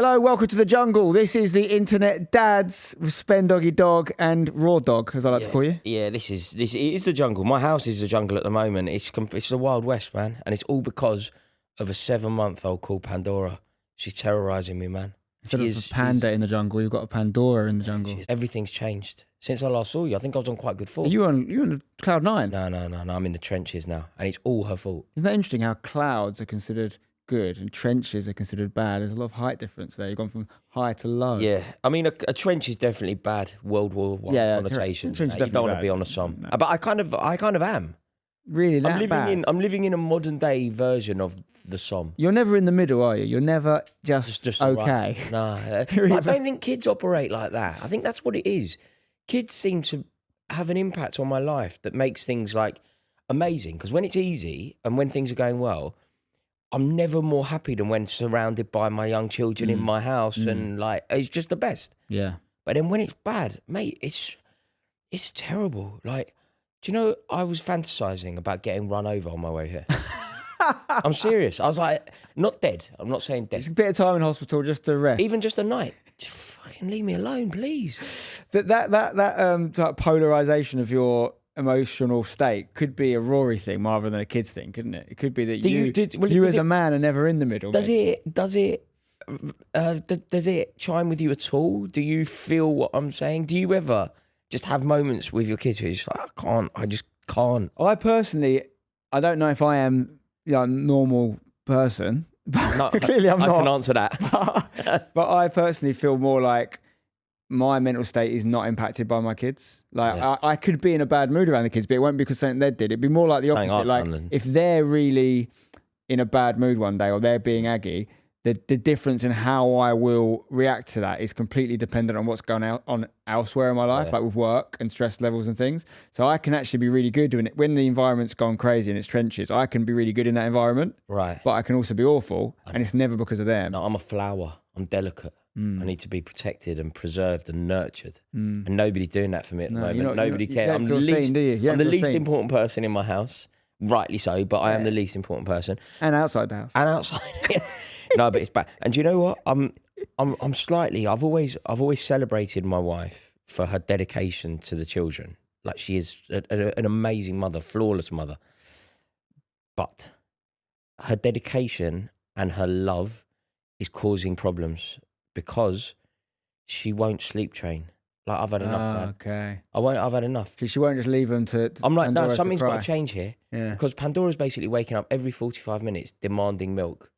Hello, welcome to the jungle. This is the internet dads with Spen Doggy Dog and Raw Dog, as I like to call you. Yeah, this is the jungle. My house is the jungle at the moment. It's the Wild West, man, and it's all because of a 7-month-old called Pandora. She's terrorising me, man. Instead of a panda in the jungle, you've got a Pandora in the jungle. Everything's changed since I last saw you. I think I was on quite good form. Are you on cloud nine? No. I'm in the trenches now, and it's all her fault. Isn't that interesting how clouds are considered good and trenches are considered bad? There's a lot of height difference there. You've gone from high to low. Yeah, I mean, a trench is definitely bad. World War I connotations. Trench is You don't want to bad. be on a Somme. No. But I kind of am. Really, bad? I'm living in a modern day version of the Somme. You're never in the middle, are you? You're never just okay. Right. No, I don't think kids operate like that. I think that's what it is. Kids seem to have an impact on my life that makes things like amazing. Because when it's easy and when things are going well, I'm never more happy than when surrounded by my young children in my house and like it's just the best. Yeah. But then when it's bad, mate, it's terrible. Like, do you know, I was fantasizing about getting run over on my way here. I'm serious. I was like, not dead. I'm not saying dead. It's a bit of time in hospital just to rest. Even just a night. Just fucking leave me alone, please. But that polarization of your emotional state could be a Rory thing rather than a kid's thing, couldn't it? It could be that you as a man are never in the middle. Does it chime with you at all? Do you feel what I'm saying? Do you ever just have moments with your kids where you're just like, I just can't? I personally, I don't know if I am a normal person. No, Clearly I'm not. I can answer that. But I personally feel more like my mental state is not impacted by my kids. Like I could be in a bad mood around the kids, but it won't be because something they did. It'd be more like the opposite. Like if they're really in a bad mood one day or they're being aggy, the difference in how I will react to that is completely dependent on what's going on elsewhere in my life, like with work and stress levels and things. So I can actually be really good doing it when the environment's gone crazy and it's trenches. I can be really good in that environment, right? But I can also be awful, and it's never because of them. No, I'm a flower. I'm delicate. I need to be protected and preserved and nurtured, and nobody's doing that for me at the moment. Nobody cares. I'm the least important person in my house, rightly so. But I am the least important person, and outside the house, and outside. No, but it's bad. And do you know what? I'm slightly. I've always celebrated my wife for her dedication to the children. Like she is an amazing mother, flawless mother. But her dedication and her love is causing problems because she won't sleep train. Like I've had enough, man. Okay. I've had enough. She won't just leave them to I'm like, Pandora no, something's to got to change here. Yeah. Because Pandora's basically waking up every 45 minutes demanding milk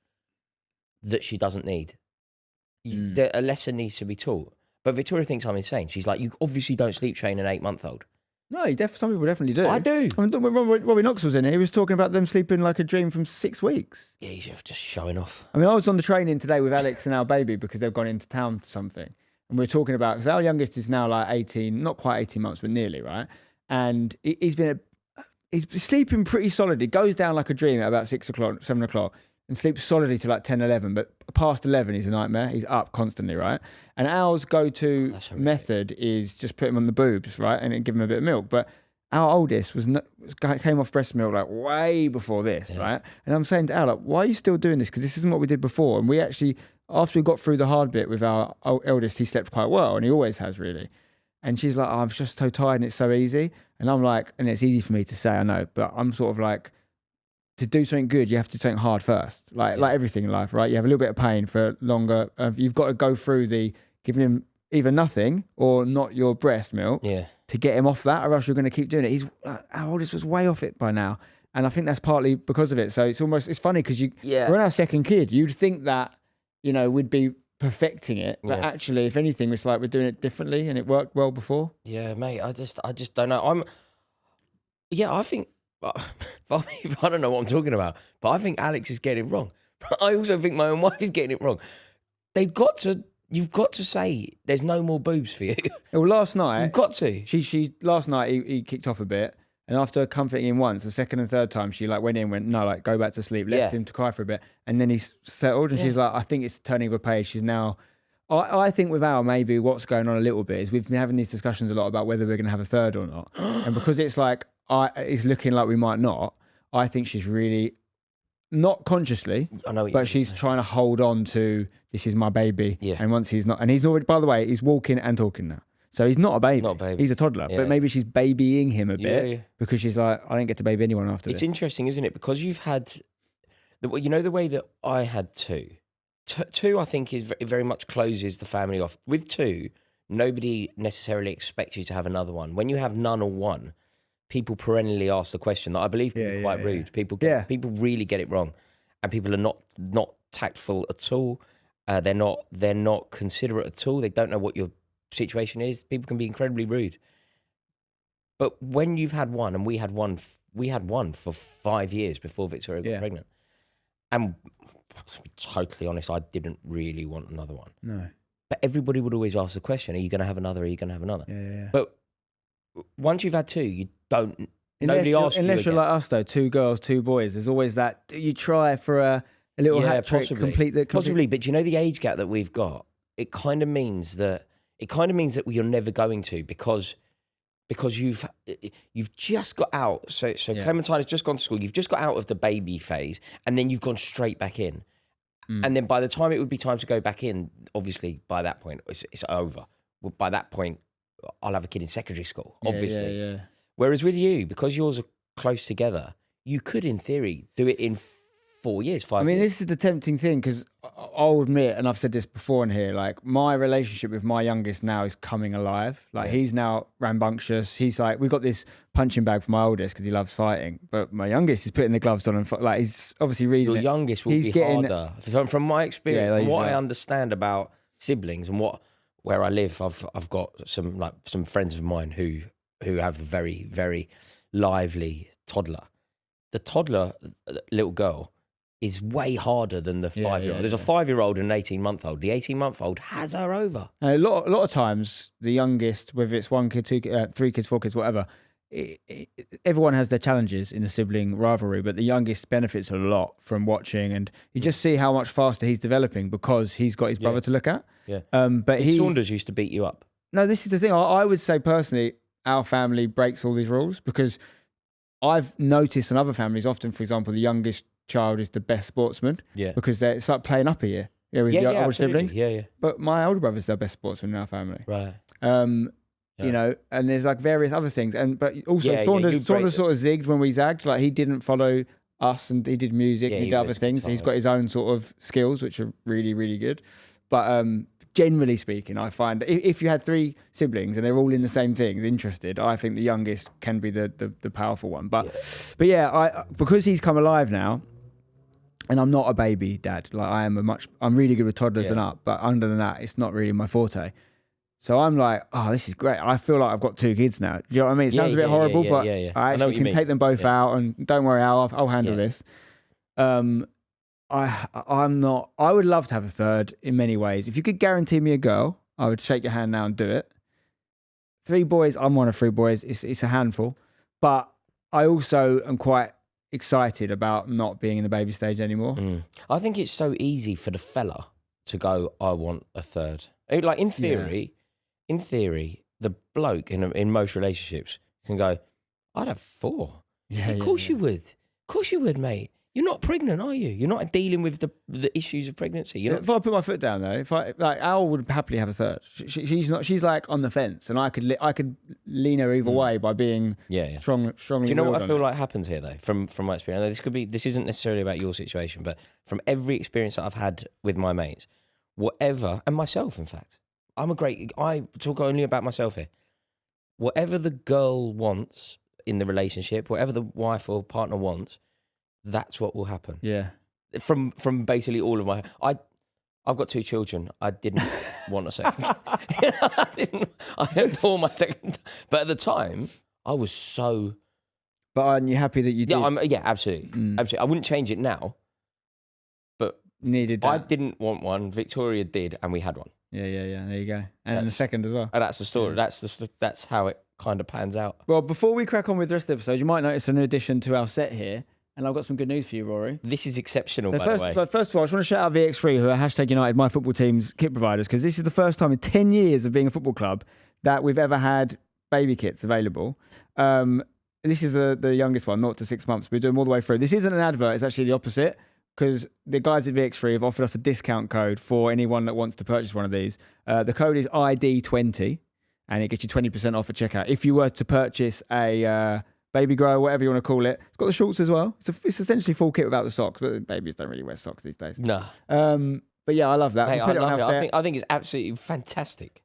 that she doesn't need. A lesson needs to be taught. But Victoria thinks I'm insane. She's like, you obviously don't sleep train an 8-month-old. No, some people definitely do. I do. I mean, when Robbie Knox was in it, he was talking about them sleeping like a dream from 6 weeks. Yeah, he's just showing off. I mean, I was on the training today with Alex and our baby because they've gone into town for something. And we were talking about, because our youngest is now like 18, not quite 18 months, but nearly, right? And he's sleeping pretty solidly. Goes down like a dream at about 6 o'clock, 7 o'clock. And sleeps solidly to like 10, 11, but past 11 he's a nightmare. He's up constantly, right? And ours go-to method is just put him on the boobs, right? And then give him a bit of milk. But our oldest came off breast milk like way before this, right? And I'm saying to Al, like, why are you still doing this? Because this isn't what we did before. And we actually, after we got through the hard bit with our eldest, he slept quite well, and he always has, really. And she's like, I'm just so tired and it's so easy. And I'm like, and it's easy for me to say, I know, but I'm sort of like, to do something good, you have to do something hard first. Like everything in life, right? You have a little bit of pain for longer. You've got to go through the giving him either nothing or not your breast milk to get him off that, or else you're going to keep doing it. Our oldest was way off it by now. And I think that's partly because of it. So it's funny because we're on our second kid. You'd think that, we'd be perfecting it. But actually, if anything, it's like we're doing it differently and it worked well before. Yeah, mate, I just don't know. I think, I don't know what I'm talking about, but I think Alex is getting it wrong. I also think my own wife is getting it wrong. You've got to say there's no more boobs for you. Well, last night... You've got to. Last night he kicked off a bit, and after comforting him once, the second and third time, she went no, go back to sleep, left him to cry for a bit, and then he's settled, and she's like, I think it's turning of a page. She's now... I think with Al, maybe what's going on a little bit is we've been having these discussions a lot about whether we're going to have a third or not. And because it's like, it's looking like we might not, I think she's really not consciously, I know, but she's trying to hold on to, this is my baby. Yeah. And once he's not, and he's already, by the way, he's walking and talking now. So he's not a baby. Not a baby. He's a toddler. Yeah. But maybe she's babying him a bit Yeah. because she's like, I didn't get to baby anyone after It's this. interesting, isn't it? Because you've had, you know, the way that I had two. Two, I think, is very much closes the family off. With two, nobody necessarily expects you to have another one. When you have none or one, people perennially ask the question that I believe can be quite rude. People really get it wrong, and people are not tactful at all. They're not considerate at all. They don't know what your situation is. People can be incredibly rude. But when you've had one, and we had one for 5 years before Victoria got pregnant, and to be totally honest, I didn't really want another one. No. But everybody would always ask the question, are you going to have another? Are you going to have another? Yeah. But once you've had two, you don't... Nobody asks you unless you're like us, though, 2 girls, 2 boys, there's always that, you try for a little hat trick, Possibly, but do you know the age gap that we've got? It kind of means that you're never going to, because you've just got out. So Clementine has just gone to school. You've just got out of the baby phase, and then you've gone straight back in. And then by the time it would be time to go back in, obviously by that point it's over. Well, by that point, I'll have a kid in secondary school, obviously. Yeah. Whereas with you, because yours are close together, you could, in theory, do it in 4 years, 5 years. I mean, this is the tempting thing, because I'll admit, and I've said this before in here, like, my relationship with my youngest now is coming alive. Like, he's now rambunctious. He's like, we've got this punching bag for my oldest because he loves fighting, but my youngest is putting the gloves on and like, he's obviously reading Your youngest will be harder. From my experience, from what I understand about siblings and where I live, I've got some friends of mine who have a very, very lively toddler. The toddler little girl is way harder than the 5-year-old. There's a 5-year-old and an 18-month-old. The 18-month-old has her over. A lot of times, the youngest, whether it's 1 kid, 2 kids, 3 kids, 4 kids, whatever, everyone has their challenges in the sibling rivalry, but the youngest benefits a lot from watching, and you just see how much faster he's developing because he's got his brother to look at. Yeah. But Saunders used to beat you up. No, this is the thing. I would say personally, our family breaks all these rules, because I've noticed in other families, often, for example, the youngest child is the best sportsman. Yeah. Because it's like playing up a year. With the older siblings. Yeah. But my older brother's the best sportsman in our family. Right. You know, and there's like various other things. But also Saunders sort of zigged when we zagged. Like, he didn't follow us, and he did music and he did other things. He's got his own sort of skills, which are really, really good. But generally speaking, I find that if you had 3 siblings and they're all in the same things, interested, I think the youngest can be the powerful one. But because he's come alive now, and I'm not a baby dad. Like, I'm really good with toddlers and up, but other than that, it's not really my forte. So I'm like, oh, this is great. I feel like I've got 2 kids now. Do you know what I mean? It sounds a bit horrible, but I actually can take them both out, and don't worry, I'll handle this. I'm not. I would love to have a third in many ways. If you could guarantee me a girl, I would shake your hand now and do it. 3 boys. I'm one of 3 boys. It's a handful, but I also am quite excited about not being in the baby stage anymore. I think it's so easy for the fella to go, I want a third. Like, in theory, the bloke in most relationships can go, I'd have 4. Of course you would. Of course you would, mate. You're not pregnant, are you? You're not dealing with the issues of pregnancy. If I put my foot down, though, Al would happily have a third. She's not. She's like on the fence, and I could lean her either way by being strongly. Do you know what I feel like happens here, though, from my experience? This isn't necessarily about your situation, but from every experience that I've had with my mates, whatever, and myself, in fact, I talk only about myself here. Whatever the girl wants in the relationship, whatever the wife or partner wants, that's what will happen. Yeah. From basically all of I've got 2 children. I didn't want a second. I adore my second. But at the time, I was so. But aren't you happy that you did? Yeah, absolutely. Absolutely. I wouldn't change it now. But needed that. I didn't want one. Victoria did, and we had one. Yeah. There you go. And the second as well. And that's the story. Yeah. That's how it kind of pans out. Well, before we crack on with the rest of the episode, you might notice an addition to our set here. And I've got some good news for you, Rory. This is exceptional, by the way. But first of all, I just want to shout out VX3, who are #United, my football team's kit providers, because this is the first time in 10 years of being a football club that we've ever had baby kits available. This is the youngest one, 0 to 6 months. We're doing all the way through. This isn't an advert. It's actually the opposite. because the guys at VX3 have offered us a discount code for anyone that wants to purchase one of these. The code is ID20, and it gets you 20% off at checkout. If you were to purchase a baby grow, whatever you want to call it, it's got the shorts as well. It's essentially full kit without the socks, but babies don't really wear socks these days. No. But yeah, I love that. Mate, I love it. I think it's absolutely fantastic.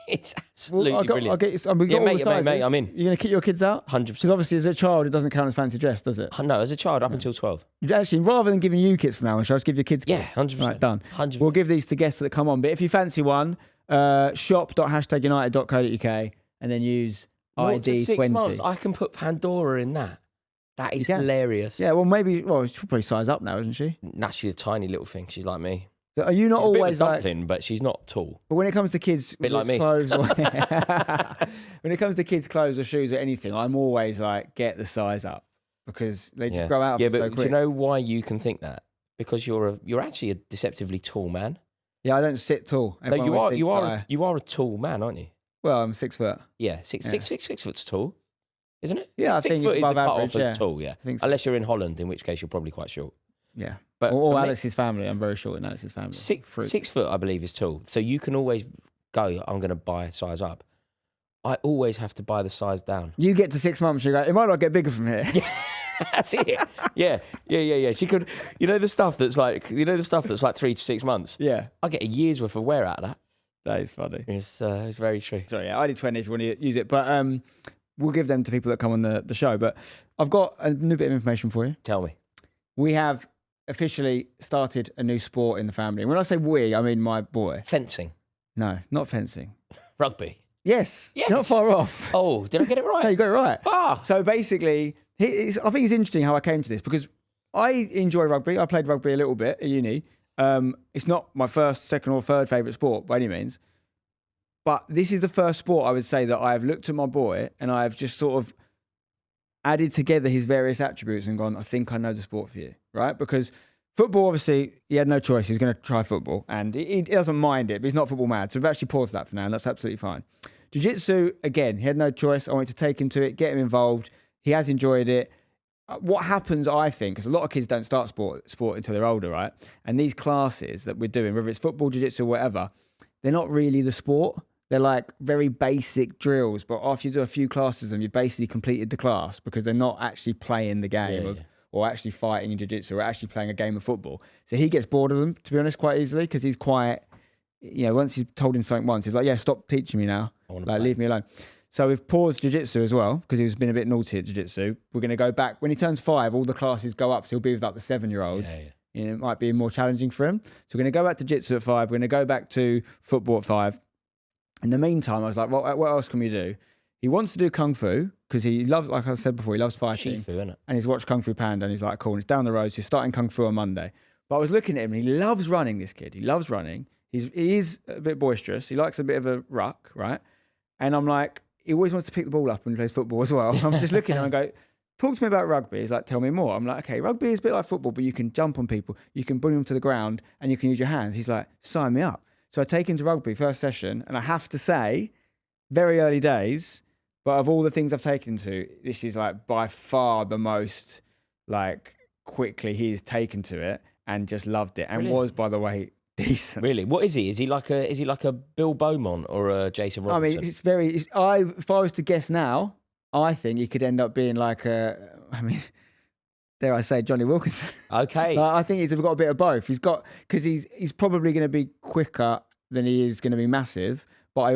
It's absolutely brilliant. Mate, I'm in. You're going to kick your kids out? 100%. Because obviously as a child, it doesn't count as fancy dress, does it? No, as a child, up until 12. Actually, rather than giving you kits from now on, shall I just give your kids kits? Yeah, 100%. Right, done. 100%. We'll give these to guests that come on. But if you fancy one, shop.#united.co.uk and then use ID20. 6 months, I can put Pandora in that. That is hilarious. Yeah, she'll probably size up now, isn't she? Nah, she's a tiny little thing. She's like me. Are you not She's always a bit of a dumpling, but she's not tall. But when it comes to kids' Bit like me. clothes, when it comes to kids' clothes or shoes or anything, I'm always like, get the size up because they just grow out. Yeah, so but quick. do you know why you can think that? Because you're actually a deceptively tall man. Yeah, I don't sit tall. No, you are a tall man, aren't you? Well, I'm 6 foot. Yeah, six foot's tall, isn't it? Yeah, I 6 think foot it's is the above cut average. off as tall. Yeah, I think so. Unless you're in Holland, in which case you're probably quite short. Yeah. But or Alex's family. I'm very short in Alex's family. 6 foot, I believe, is tall. So you can always go, I'm going to buy a size up. I always have to buy the size down. You get to 6 months, you go, it might not get bigger from here. That's it. Yeah. She could, the stuff that's like 3 to 6 months. Yeah. I get a year's worth of wear out of that. That is funny. It's very true. Sorry, yeah, ID20 if you want to use it. But we'll give them to people that come on the show. But I've got a new bit of information for you. Tell me. We have officially started a new sport in the family. And when I say we, I mean my boy. Fencing. No, not fencing. Rugby. Yes. You're not far off. Oh, did I get it right? No, you got it right. Ah. So basically, I think it's interesting how I came to this because I enjoy rugby. I played rugby a little bit at uni. It's not my first, second or third favourite sport by any means. But this is the first sport I would say that I've looked at my boy and I've just sort of added together his various attributes and gone, I think I know the sport for you, right? Because football, obviously, he had no choice. He was going to try football and he doesn't mind it, but he's not football mad. So we've actually paused that for now and that's absolutely fine. Jiu-jitsu, again, he had no choice. I wanted to take him to it, get him involved. He has enjoyed it. What happens, I think, because a lot of kids don't start sport until they're older, right? And these classes that we're doing, whether it's football, jiu-jitsu, whatever, they're not really the sport. They're like very basic drills, but after you do a few classes of them, you've basically completed the class because they're not actually playing the game or actually fighting in jiu-jitsu or actually playing a game of football. So he gets bored of them, to be honest, quite easily because he's quite, once he's told him something once, he's like, yeah, stop teaching me now. Like, leave me alone. So we've paused jiu-jitsu as well because he's been a bit naughty at jiu-jitsu. We're going to go back. When he turns 5, all the classes go up. So he'll be with like the 7-year-olds. Yeah. It might be more challenging for him. So we're going to go back to jiu-jitsu at 5. We're going to go back to football at 5. In the meantime, I was like, well, what else can we do? He wants to do Kung Fu because he loves, like I said before, he loves fighting. Shifu, innit? And he's watched Kung Fu Panda and he's like, cool. And it's down the road. So he's starting Kung Fu on Monday. But I was looking at him and he loves running, this kid. He loves running. He is a bit boisterous. He likes a bit of a ruck, right? And I'm like, he always wants to pick the ball up when he plays football as well. I'm just looking at him and go, talk to me about rugby. He's like, tell me more. I'm like, okay, rugby is a bit like football, but you can jump on people. You can bring them to the ground and you can use your hands. He's like, sign me up. So I take him to rugby first session. And I have to say, very early days, but of all the things I've taken him to, this is like by far the most like quickly he's taken to it and just loved it. And Brilliant. Was, by the way, decent. Really? What is he? Is he like a Bill Beaumont or a Jason Robinson? I mean, if I was to guess now, I think he could end up being like dare I say, Johnny Wilkinson. Okay. I think he's got a bit of both. Because he's probably going to be quicker than he is going to be massive, but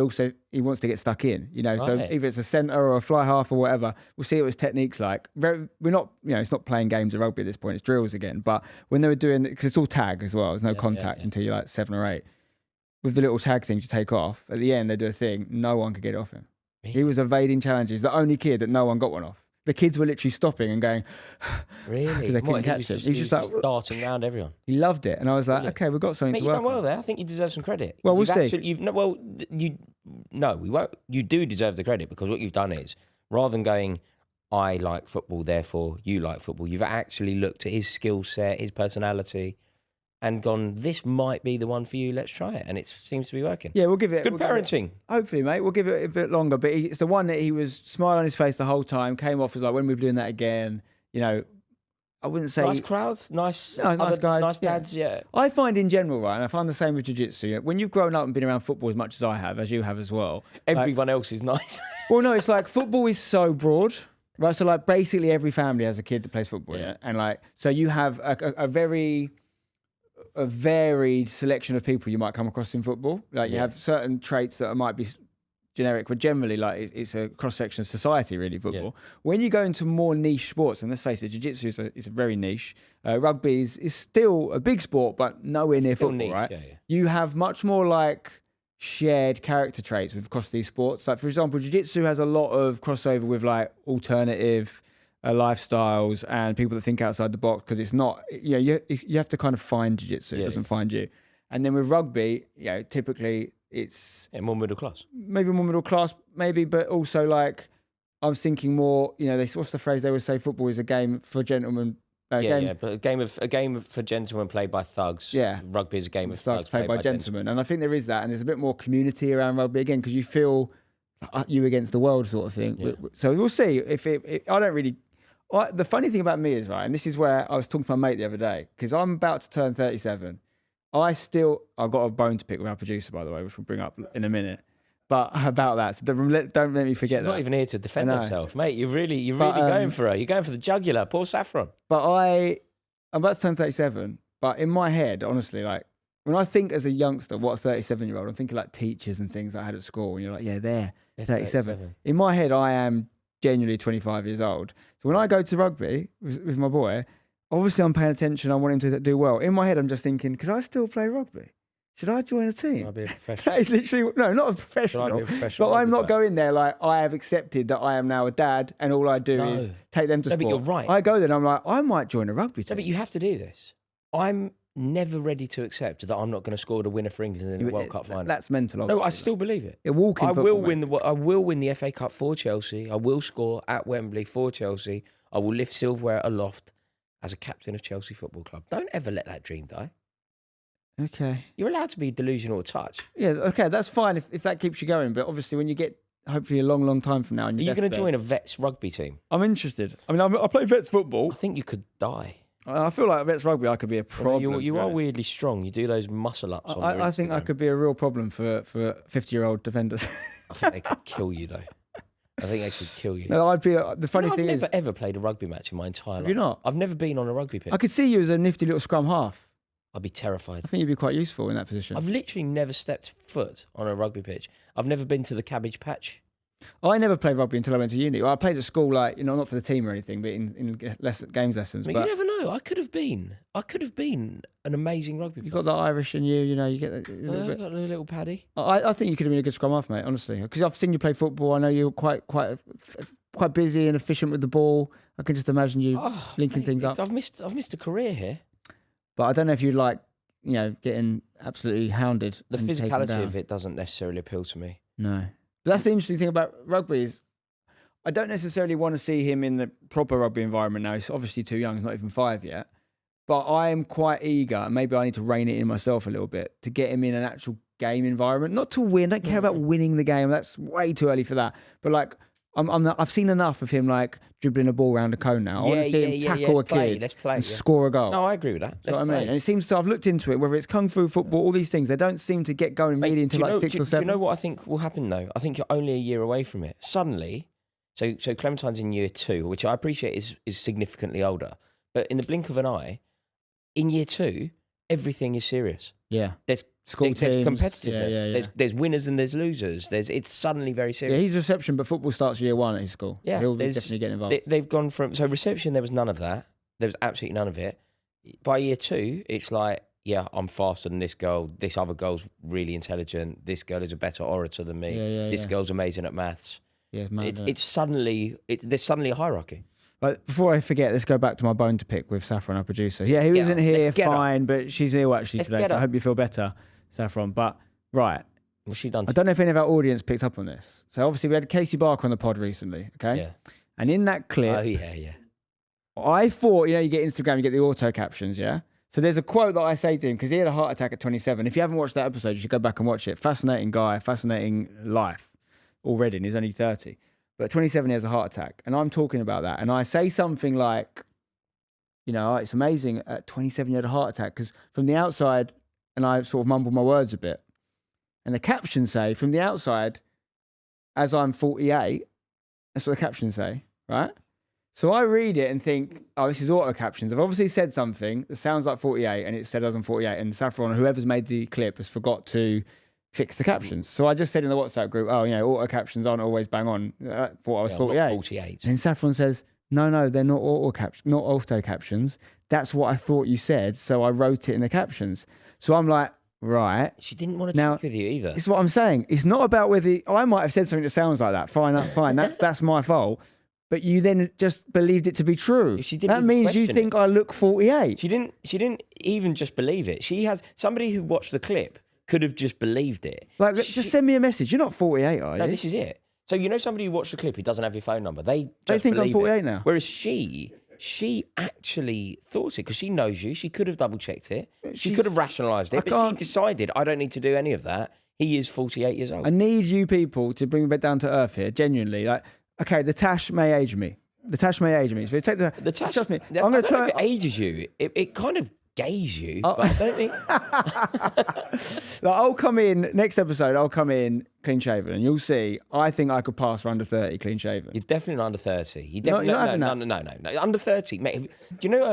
he wants to get stuck in, so Right. either it's a centre or a fly half or whatever, we'll see what his technique's like. We're not, it's not playing games of rugby at this point, it's drills again, but when they were doing, because it's all tag as well, there's no contact until you're like 7 or 8. With the little tag things you take off, at the end they do a thing, no one could get it off him. Really? He was evading challenges, the only kid that no one got one off. The kids were literally stopping and going, really? Because they couldn't catch him. He was just like darting around everyone. He loved it. And I was like, Brilliant. okay, we've got something Mate, to you've work done well on. there. I think you deserve some credit. Well, we'll see. We won't. You do deserve the credit because what you've done is, rather than going, I like football, therefore you like football, you've actually looked at his skill set, his personality, and gone, this might be the one for you, let's try it. And it seems to be working. Yeah, we'll give it... Good parenting. Hopefully, mate. We'll give it a bit longer. But it's the one that he was smiling on his face the whole time, came off as like, when we were doing that again, I wouldn't say Nice crowds, nice nice guys, nice dads. Yeah. I find in general, right, and I find the same with jiu-jitsu. When you've grown up and been around football as much as I have, as you have as well. Everyone else is nice. Well, no, it's like football is so broad, right? So like basically every family has a kid that plays football, and like so you have a very varied selection of people you might come across in football. Like you have certain traits that might be generic, but generally like it's a cross section of society, really. Football. When you go into more niche sports, and let's face it, jiu-jitsu is a very niche. Rugby is still a big sport, but nowhere near football, niche, right? You have much more like shared character traits across these sports. Like for example, jiu-jitsu has a lot of crossover with like alternative lifestyles and people that think outside the box, because it's not, you have to kind of find jiu-jitsu. It doesn't find you. And then with rugby, typically it's more middle class. Maybe more middle class, maybe, but also like I was thinking more. What's the phrase they would say? Football is a game for gentlemen. But a game for gentlemen played by thugs. Yeah, rugby is a game of thugs played by gentlemen. And I think there is that, and there's a bit more community around rugby again, because you feel you against the world sort of thing. Yeah. So we'll see if it. I don't really. The funny thing about me is, right, and this is where I was talking to my mate the other day, because I'm about to turn 37. I've got a bone to pick with our producer, by the way, which we'll bring up in a minute. But about that, so don't let me forget. She's not even here to defend herself, mate. You're really going for her. You're going for the jugular. Poor Saffron. But I'm about to turn 37. But in my head, honestly, like when I think as a youngster, what a 37-year-old, I'm thinking like teachers and things I had at school, and you're like, they're 37. In my head, I am genuinely 25 years old. So when I go to rugby with my boy, obviously I'm paying attention. I want him to do well. In my head, I'm just thinking, could I still play rugby? Should I join a team? I'll be a professional. That is literally, no, not a professional. But I'm not going there like I have accepted that I am now a dad and all I do is take them to sport. But you're right. I go there and I'm like, I might join a rugby team. No, but you have to do this. I'm never ready to accept that I'm not going to score the winner for England in the World Cup final. That's mental. No, I still believe it. I will win the FA Cup for Chelsea. I will score at Wembley for Chelsea. I will lift silverware aloft as a captain of Chelsea Football Club. Don't ever let that dream die. Okay. You're allowed to be delusional at touch. Yeah, okay, that's fine if that keeps you going. But obviously when you get, hopefully a long, long time from now. Are you going to join a vets rugby team? I'm interested. I mean, I play vets football. I think you could die. I feel like vets rugby, I could be a problem. Well, you are weirdly strong. You do those muscle ups on I think I could be a real problem for 50-year-old defenders. I think they could kill you, though. I think they could kill you. No, I'd be. The funny thing is, I've never ever played a rugby match in my entire life. Have you not? I've never been on a rugby pitch. I could see you as a nifty little scrum half. I'd be terrified. I think you'd be quite useful in that position. I've literally never stepped foot on a rugby pitch. I've never been to the cabbage patch. I never played rugby until I went to uni. Well, I played at school, like, not for the team or anything, but in games lessons. But you never know. I could have been an amazing rugby player. You got the Irish in you, you get a little bit. Got a little paddy. I think you could have been a good scrum half, mate, honestly. Because I've seen you play football. I know you're quite busy and efficient with the ball. I can just imagine you linking things up. I've missed a career here. But I don't know if you'd like, getting absolutely hounded. The physicality of it doesn't necessarily appeal to me. No. But that's the interesting thing about rugby is I don't necessarily want to see him in the proper rugby environment now. He's obviously too young. He's not even 5 yet. But I am quite eager, and maybe I need to rein it in myself a little bit, to get him in an actual game environment. Not to win. I don't care about winning the game. That's way too early for that. But like, I've seen enough of him like dribbling a ball around a cone now. I want to see him tackle a kid and score a goal. No, I agree with that. You know what I mean? And it seems to, I've looked into it, whether it's kung fu, football, all these things, they don't seem to get going immediately until like 6 or 7. Do you know what I think will happen though? I think you're only a year away from it. Suddenly, so Clementine's in year 2, which I appreciate is significantly older, but in the blink of an eye, in year 2, everything is serious. Yeah. There's competitiveness. Yeah. There's winners and there's losers. It's suddenly very serious. Yeah, he's reception, but football starts year 1 at his school. Yeah, he'll definitely get involved. They've gone from reception. There was none of that. There was absolutely none of it. By year 2, it's like, yeah, I'm faster than this girl. This other girl's really intelligent. This girl is a better orator than me. This girl's amazing at maths. Yeah, it's mad, there's suddenly a hierarchy. But before I forget, let's go back to my bone to pick with Saffron, our producer. Yeah, he isn't here, fine, but she's ill actually today, so I hope you feel better, Saffron. But, right. What's she done? I don't know if any of our audience picked up on this. So, obviously, we had Casey Barker on the pod recently, okay? Yeah. And in that clip... Oh, yeah. I thought, you get Instagram, you get the auto captions, yeah? So, there's a quote that I say to him, because he had a heart attack at 27. If you haven't watched that episode, you should go back and watch it. Fascinating guy, fascinating life already, and he's only 30. But at 27, he has a heart attack. And I'm talking about that. And I say something like, you know, it's amazing at 27 you had a heart attack, because from the outside, and I sort of mumbled my words a bit, and the captions say, from the outside, as I'm 48, that's what the captions say, right? So I read it and think, oh, this is auto captions. I've obviously said something that sounds like 48, and it said as I'm 48, and Saffron or whoever's made the clip has forgot to fix the captions. So I just said in the WhatsApp group, oh, you know, auto captions aren't always bang on. I thought I was 48. 48. And Saffron says, no, they're not auto captions. That's what I thought you said. So I wrote it in the captions. So I'm like, right. She didn't want to check with you either. This is what I'm saying. It's not about whether I might have said something that sounds like that. Fine. That's my fault. But you then just believed it to be true. That means you think I look 48. She didn't even just believe it. She has somebody who watched the clip could have just believed it. Like, just send me a message. You're not 48, are you? No, this is it. So you know somebody who watched the clip who doesn't have your phone number. They think I'm 48 now. Whereas she actually thought it because she knows you. She could have double checked it. She could have rationalised it. But she decided, I don't need to do any of that. He is 48 years old. I need you people to bring me back down to earth here, genuinely. Like, okay, the tash may age me. So take the tash. Trust me. I'm going to turn. If it ages you, it kind of gays you. But I don't think. Like, I'll come in next episode. I'll come in clean shaven, and you'll see. I think I could pass for under 30 clean shaven. You're definitely not under 30. You definitely no. Under 30, mate. Do you know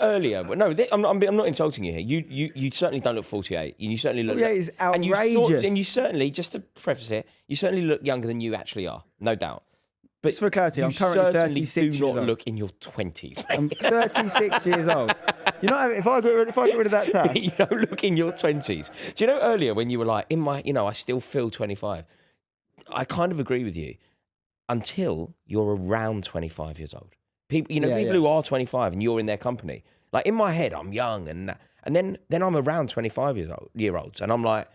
earlier? But no, I'm not insulting you here. You certainly don't look 48. You certainly look. Yeah, it's outrageous. And you certainly, just to preface it, you certainly look younger than you actually are. No doubt. But just for clarity, I'm currently 36 years old. Do not look in your 20s. I'm 36 years old. You know, if I get rid of that tash. You don't look in your 20s. Do you know earlier when you were like, I still feel 25. I kind of agree with you until you're around 25 years old. People who are 25 and you're in their company. Like in my head, I'm young and then I'm around 25 year olds and I'm like,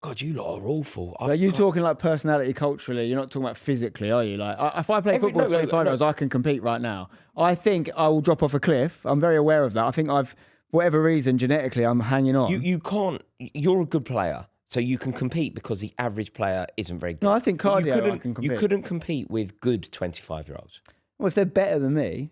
God, you lot are awful. Are you talking like personality culturally? You're not talking about physically, are you? Like, if I play football with 25-year-olds, I can compete right now. I think I will drop off a cliff. I'm very aware of that. I think for whatever reason, genetically, I'm hanging on. You can't. You're a good player, so you can compete because the average player isn't very good. No, I think cardio, I can compete. You couldn't compete with good 25-year-olds. Well, if they're better than me.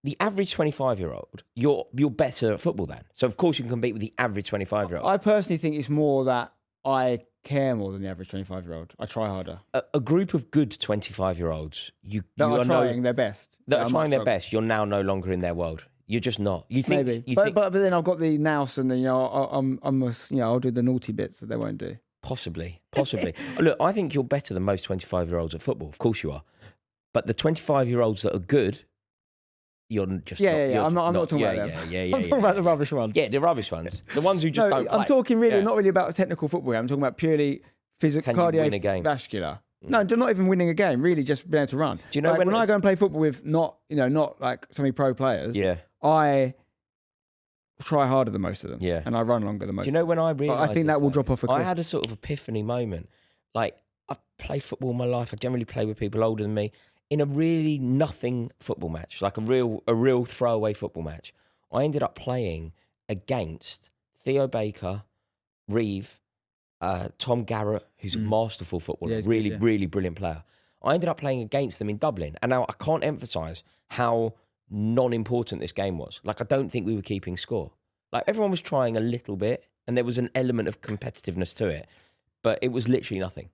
The average 25-year-old, you're better at football then. So, of course, you can compete with the average 25-year-old. I personally think it's more that I care more than the average 25-year-old. I try harder. A group of good 25-year-olds, that are trying their best. That are trying their best, you're now no longer in their world. You're just not. You think, maybe. But then I've got the nous and then, I'll do the naughty bits that they won't do. Possibly. Look, I think you're better than most 25-year-olds at football. Of course you are. But the 25-year-olds that are good, you're just I'm not talking about them. I'm talking about the rubbish ones. Yeah, the rubbish ones. The ones who just don't. I'm talking really not really about technical football. I'm talking about purely physical, cardiovascular. No, not even winning a game. Really, just being able to run. Do you know when I go and play football with not like so many pro players? Yeah, I try harder than most of them. Yeah, and I run longer than most. Do you know when I realised? I think that will drop off a cliff. I had a sort of epiphany moment. Like I've played football all my life. I generally play with people older than me. In a really nothing football match, like a real throwaway football match, I ended up playing against Theo Baker, Reeve, Tom Garrett, who's a masterful footballer, really brilliant player. I ended up playing against them in Dublin. And now I can't emphasise how non-important this game was. Like, I don't think we were keeping score. Like, everyone was trying a little bit, and there was an element of competitiveness to it, but it was literally nothing.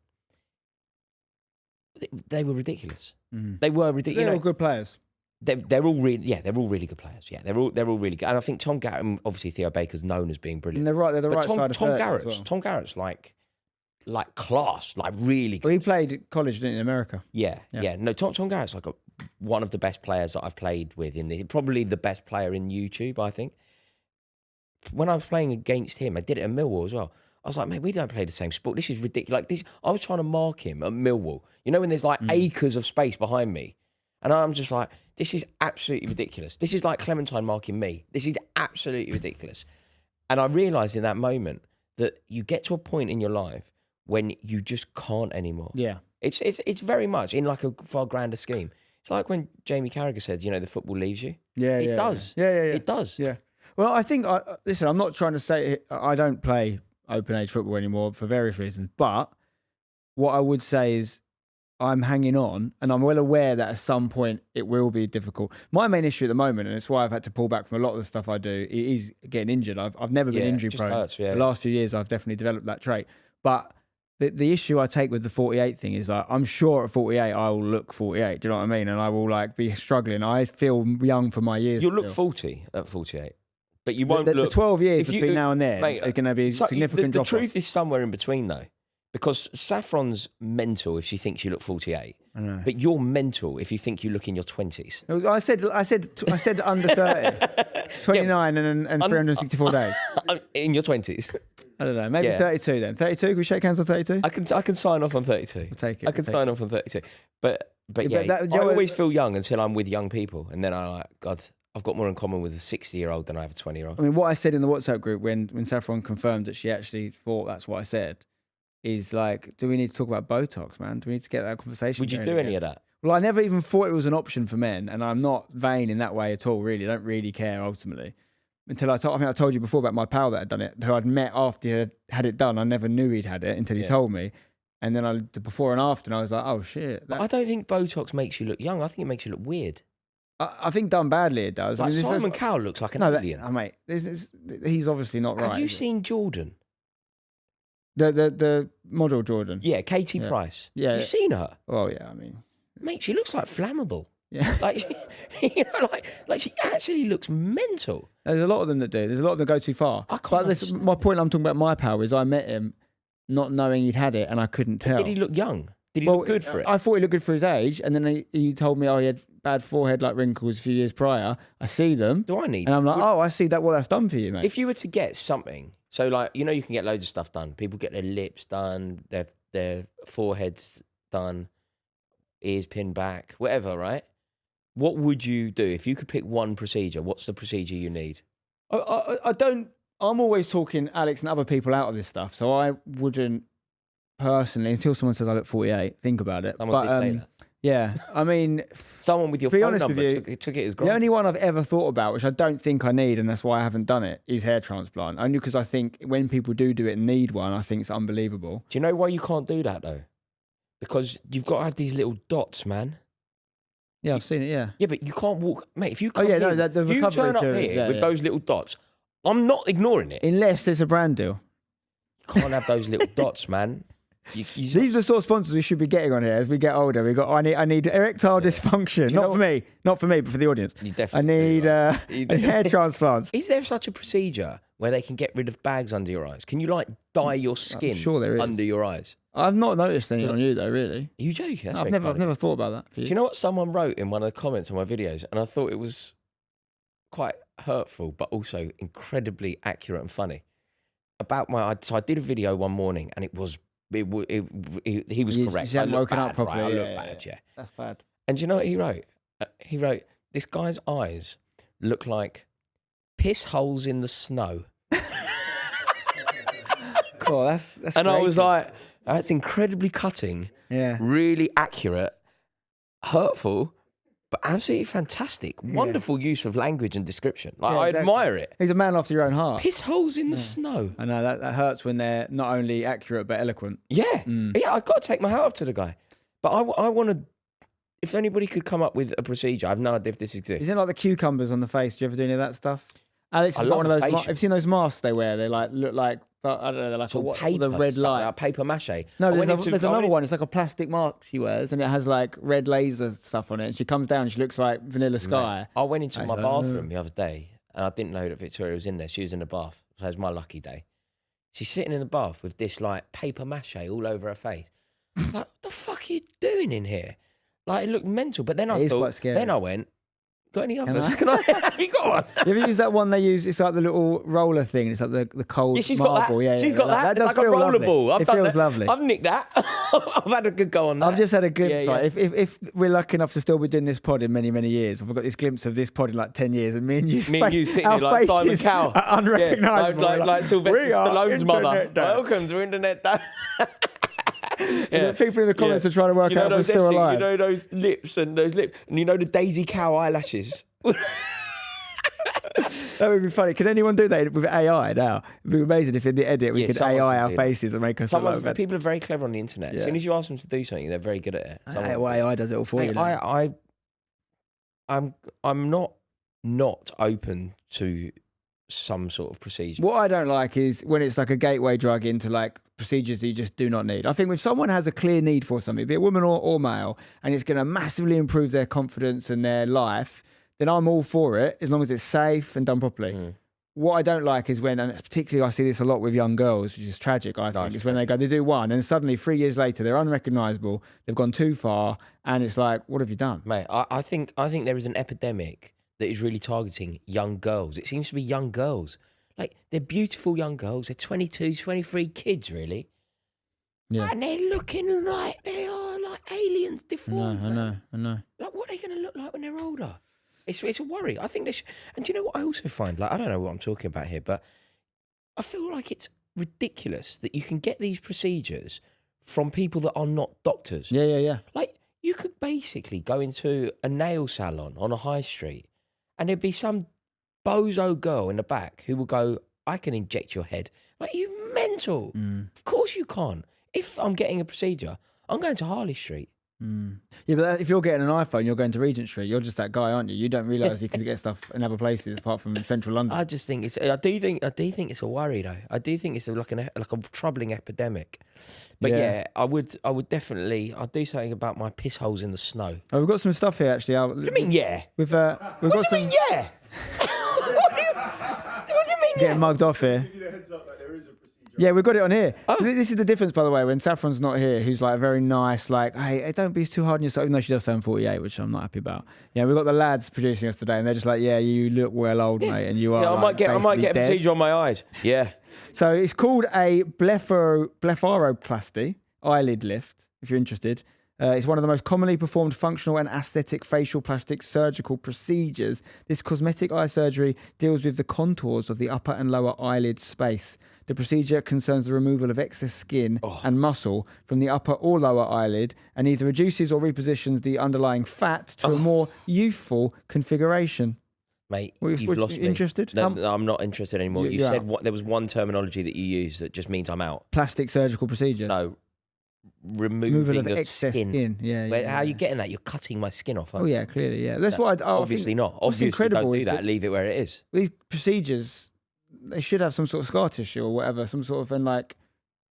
They were ridiculous. They were ridiculous. They're all good players. They're all really good players. Yeah, they're all really good. And I think Tom Garrett, and obviously Theo Baker's known as being brilliant. And they're the right side of Tom Garrett's Tom Garrett's like class, like really good. Well, he played at college, didn't he, in America? Yeah. No, Tom Garrett's like one of the best players that I've played with probably the best player in YouTube, I think. When I was playing against him, I did it at Millwall as well. I was like, mate, we don't play the same sport. This is ridiculous. Like I was trying to mark him at Millwall. You know, when there's like acres of space behind me. And I'm just like, this is absolutely ridiculous. This is like Clementine marking me. This is absolutely ridiculous. And I realised in that moment that you get to a point in your life when you just can't anymore. Yeah. It's very much in like a far grander scheme. It's like when Jamie Carragher said, the football leaves you. Yeah, it does. Yeah. It does. Yeah. Well, I think, listen, I'm not trying to say, I don't play open age football anymore for various reasons. But what I would say is I'm hanging on, and I'm well aware that at some point it will be difficult. My main issue at the moment, and it's why I've had to pull back from a lot of the stuff I do, it is getting injured. I've never been injury prone. Hurts, yeah. The last few years, I've definitely developed that trait. But the issue I take with the 48 thing is like, I'm sure at 48 I will look 48. Do you know what I mean? And I will like be struggling. I feel young for my years. You'll look 40 at 48. But you won't look... The 12 years between now and then are going to be significant drop-off. The truth is somewhere in between, though. Because Saffron's mental if she thinks you look 48. I know. But you're mental if you think you look in your 20s. I said under 30. 29 and 364 days. In your 20s. I don't know. Maybe 32 then. 32? Can we shake hands on 32? I can sign off on 32. We'll take it. I can sign off on 32. But I always feel young until I'm with young people. And then I'm like, God... I've got more in common with a 60-year-old than I have a 20-year-old. I mean, what I said in the WhatsApp group when Saffron confirmed that she actually thought that's what I said is like, do we need to talk about Botox, man? Do we need to get that conversation? Would you do any of that? Well, I never even thought it was an option for men, and I'm not vain in that way at all, really. I don't really care, ultimately. Until I think I told you before about my pal that had done it, who I'd met after he had it done. I never knew he'd had it until he told me. And then the before and after, and I was like, oh, shit. I don't think Botox makes you look young. I think it makes you look weird. I think done badly it does. Like Simon Cowell looks like an alien. Mate, he's obviously not right. Have you seen Jordan? The model Jordan? Yeah, Katie Price. Yeah. You've seen her? Oh, yeah, I mean... Mate, she looks like flammable. Yeah. Like she actually looks mental. There's a lot of them that do. There's a lot of them that go too far. My point I'm talking about my pal is I met him not knowing he'd had it and I couldn't tell. Did he look young? Did he look good for it? I thought he looked good for his age, and then he told me, he had bad forehead like wrinkles a few years prior. I see them. Do I need? And I'm like, I see that. What that's done for you, mate. If you were to get something, so like you can get loads of stuff done. People get their lips done, their foreheads done, ears pinned back, whatever, right? What would you do if you could pick one procedure? What's the procedure you need? I don't. I'm always talking Alex and other people out of this stuff, so I wouldn't personally, until someone says I look 48, think about it. Someone did say that. Yeah, I mean... Someone with your phone number took it as granted. The only one I've ever thought about, which I don't think I need, and that's why I haven't done it, is hair transplant. Only because I think when people do it and need one, I think it's unbelievable. Do you know why you can't do that, though? Because you've got to have these little dots, man. Yeah, I've seen it, yeah. Yeah, but you can't walk... Mate, if you come if you turn up here with those little dots, I'm not ignoring it. Unless there's a brand deal. You can't have those little dots, man. These are the sort of sponsors we should be getting on here as we get older. We got I need erectile dysfunction, not for me, but for the audience. You definitely I need hair transplants. Is there such a procedure where they can get rid of bags under your eyes? Can you like dye your skin under your eyes? I've not noticed any on you though, really. Are you joking? I've never thought about that. Do you know what someone wrote in one of the comments on my videos? And I thought it was quite hurtful, but also incredibly accurate and funny. So I did a video one morning, and he was correct. You hadn't woken up properly. I look bad, yeah. That's bad. And do you know what he wrote? He wrote, this guy's eyes look like piss holes in the snow. Cool, that's and creative. I was like, that's incredibly cutting, really accurate, hurtful, but absolutely fantastic. Wonderful use of language and description. I admire it. He's a man after your own heart. Piss holes in the snow. I know, that hurts when they're not only accurate but eloquent. Yeah. Yeah, I've got to take my hat off to the guy. But I want to, if anybody could come up with a procedure, I've no idea if this exists. Isn't it like the cucumbers on the face? Do you ever do any of that stuff? Alex has got one of those. Have you seen those masks they wear? They like look like, I don't know, they're like the red light. Like paper mache. No, there's another one. It's like a plastic mask she wears, and it has like red laser stuff on it. And she comes down, and she looks like Vanilla Sky. Mate, I went into my bathroom the other day, and I didn't know that Victoria was in there. She was in the bath, so it was my lucky day. She's sitting in the bath with this like paper mache all over her face. Like, what the fuck are you doing in here? Like, it looked mental. But then I thought, then I went, got any others? Can I? Have you got one? You ever use that one they use? It's like the little roller thing. It's like the cold she's marble. Got that. She's got that. It's like a rollerball. It feels lovely. I've nicked that. I've had a good go on that. I've just had a glimpse. Right? If we're lucky enough to still be doing this pod in many, many years, I've got this glimpse of this pod in like 10 years, and me and you sitting there like Simon Cowell. Unrecognisable. Like Sylvester Stallone's mother. Welcome to Internet Dad. The people in the comments are trying to work out if we're still alive. You know those lips, and you know the Daisy Cow eyelashes. That would be funny. Can anyone do that with AI now? It'd be amazing if in the edit we could AI our faces and make us look like people are very clever on the internet. As soon as you ask them to do something, they're very good at it. AI does it all for you. I'm not open to some sort of procedure. What I don't like is when it's like a gateway drug into like procedures that you just do not need. I think if someone has a clear need for something, be it woman or male, and it's going to massively improve their confidence and their life, then I'm all for it as long as it's safe and done properly. What I don't like is when, and it's particularly I see this a lot with young girls, which is tragic, I think, is when they do one and suddenly 3 years later they're unrecognisable, they've gone too far, and it's like, what have you done? Mate, I think there is an epidemic that is really targeting young girls. It seems to be young girls. Like, they're beautiful young girls. They're 22, 23 kids, really. Yeah. And they're looking like they are like aliens, deformed. I know. Like, what are they going to look like when they're older? It's a worry. I think and do you know what I also find? Like, I don't know what I'm talking about here, but I feel like it's ridiculous that you can get these procedures from people that are not doctors. Yeah. Like, you could basically go into a nail salon on a high street and there'd be some bozo girl in the back who will go, I can inject your head. Like, you mental. Of course you can't. If I'm getting a procedure, I'm going to Harley Street. Yeah, but if you're getting an iPhone, you're going to Regent Street. You're just that guy, aren't you? You don't realise you can get stuff in other places apart from central London. I just think I do think it's a worry though. I do think it's like a troubling epidemic. But yeah, I would definitely. I'd do something about my piss holes in the snow. Oh, we've got some stuff here actually. What do you mean, yeah? We've got what do you mean, yeah? What do you mean, getting mugged off here. Yeah, we've got it on here. Oh. So this is the difference, by the way, when Saffron's not here, who's like very nice, like, hey, don't be too hard on yourself, even though she does sound 48, which I'm not happy about. Yeah, we've got the lads producing us today, and they're just like, yeah, you look well old, mate, and you are. Yeah, like, I might get a procedure on my eyes. Yeah. So it's called a blepharoplasty, eyelid lift, if you're interested. It's one of the most commonly performed functional and aesthetic facial plastic surgical procedures. This cosmetic eye surgery deals with the contours of the upper and lower eyelid space. The procedure concerns the removal of excess skin and muscle from the upper or lower eyelid and either reduces or repositions the underlying fat to a more youthful configuration. Mate, you've lost me. Interested? No, I'm not interested anymore. You said there was one terminology that you used that just means I'm out. Plastic surgical procedure. No. Removing of excess skin. Yeah. How are you getting that? You're cutting my skin off. Oh yeah, clearly, yeah. That's what obviously not. Obviously, don't do that. Leave it where it is. These procedures, they should have some sort of scar tissue or whatever, some sort of, and like,